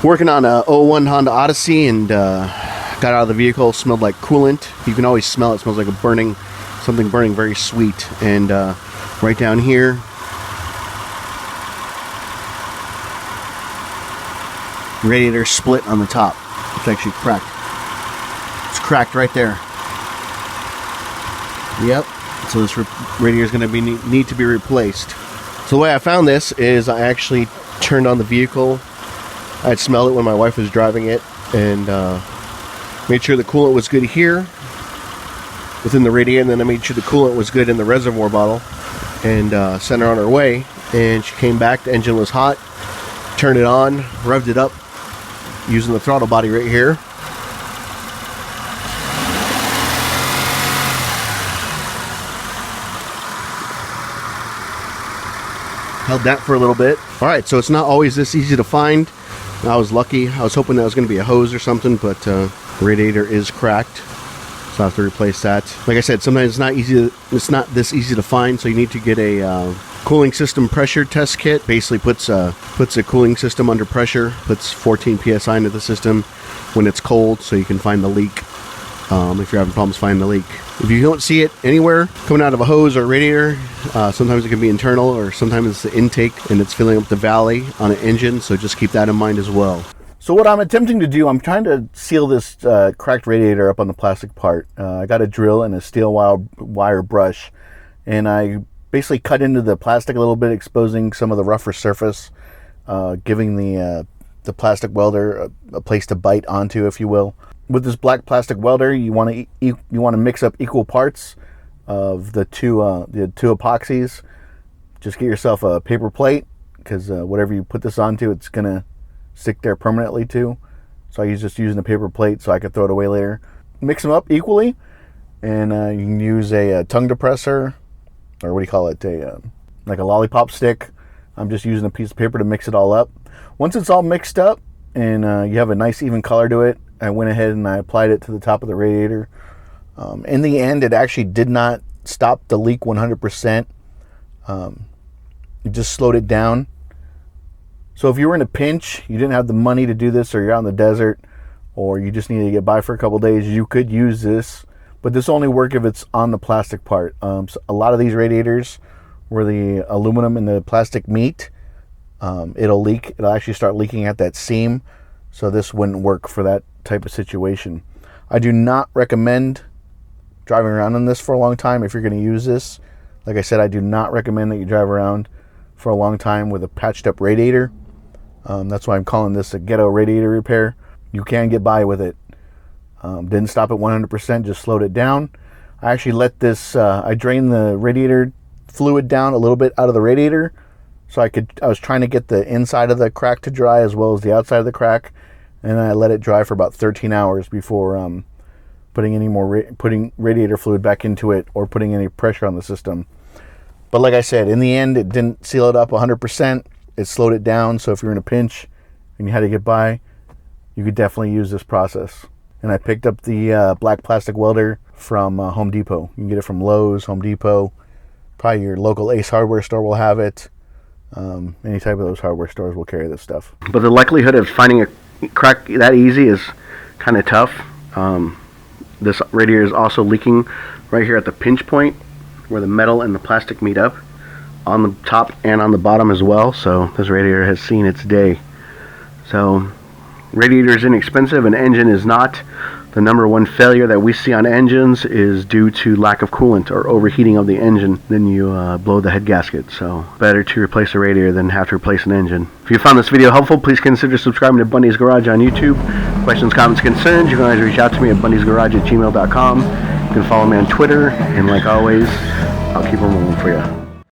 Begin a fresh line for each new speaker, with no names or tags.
Working on a '01 Honda Odyssey, and got out of the vehicle. Smelled like coolant. You can always smell it. It smells like something burning very sweet. And right down here, radiator split on the top. It's actually cracked. It's cracked right there. Yep. So this radiator is going to need to be replaced. So the way I found this is I actually turned on the vehicle. I had smelled it when my wife was driving it, and made sure the coolant was good here within the radiator, and then I made sure the coolant was good in the reservoir bottle, and sent her on her way. And she came back, the engine was hot, turned it on, revved it up using the throttle body right here. Held that for a little bit. Alright, so it's not always this easy to find. I was lucky. I was hoping that was going to be a hose or something, but the radiator is cracked, so I have to replace that. Like I said, sometimes it's not this easy to find, so you need to get a cooling system pressure test kit. Basically puts a cooling system under pressure, puts 14 psi into the system when it's cold, so you can find the leak if you're having problems finding the leak. If you don't see it anywhere coming out of a hose or a radiator, sometimes it can be internal, or sometimes it's the intake and it's filling up the valley on an engine, so just keep that in mind as well. So what I'm attempting to do, I'm trying to seal this cracked radiator up on the plastic part. I got a drill and a steel wire brush, and I basically cut into the plastic a little bit, exposing some of the rougher surface, giving the plastic welder a place to bite onto, if you will. With this black plastic welder, you want to mix up equal parts of the two epoxies. Just get yourself a paper plate, because whatever you put this onto, it's gonna stick there permanently too. So I was just using a paper plate so I could throw it away later. Mix them up equally, and you can use a tongue depressor, or what do you call it, like a lollipop stick. I'm just using a piece of paper to mix it all up. Once it's all mixed up and you have a nice even color to it, I went ahead and I applied it to the top of the radiator. In the end, it actually did not stop the leak 100%. It just slowed it down. So if you were in a pinch, you didn't have the money to do this, or you're out in the desert, or you just needed to get by for a couple days, you could use this. But this only works if it's on the plastic part. So a lot of these radiators, where the aluminum and the plastic meet, it'll leak. It'll actually start leaking at that seam. So this wouldn't work for that type of situation. I do not recommend driving around on this for a long time if you're going to use this. Like I said, I do not recommend that you drive around for a long time with a patched up radiator. That's why I'm calling this a ghetto radiator repair. You can get by with it. Didn't stop at 100%, just slowed it down. I actually let this, I drained the radiator fluid down a little bit out of the radiator, so I was trying to get the inside of the crack to dry as well as the outside of the crack, and I let it dry for about 13 hours before putting radiator fluid back into it or putting any pressure on the system. But like I said, in the end, it didn't seal it up 100%. It slowed it down, so if you're in a pinch and you had to get by, you could definitely use this process. And I picked up the black plastic welder from Home Depot. You can get it from Lowe's, Home Depot, probably your local Ace Hardware store will have it. Any type of those hardware stores will carry this stuff. But the likelihood of finding a crack that easy is kind of tough. This radiator is also leaking right here at the pinch point where the metal and the plastic meet up, on the top and on the bottom as well. So this radiator has seen its day. So radiator is inexpensive, an engine is not. The number one failure that we see on engines is due to lack of coolant or overheating of the engine. Then you blow the head gasket. So better to replace a radiator than have to replace an engine. If you found this video helpful, please consider subscribing to Bundy's Garage on YouTube. Questions, comments, concerns, you can always reach out to me at bundysgarage@gmail.com. You can follow me on Twitter, and like always, I'll keep them rolling for you.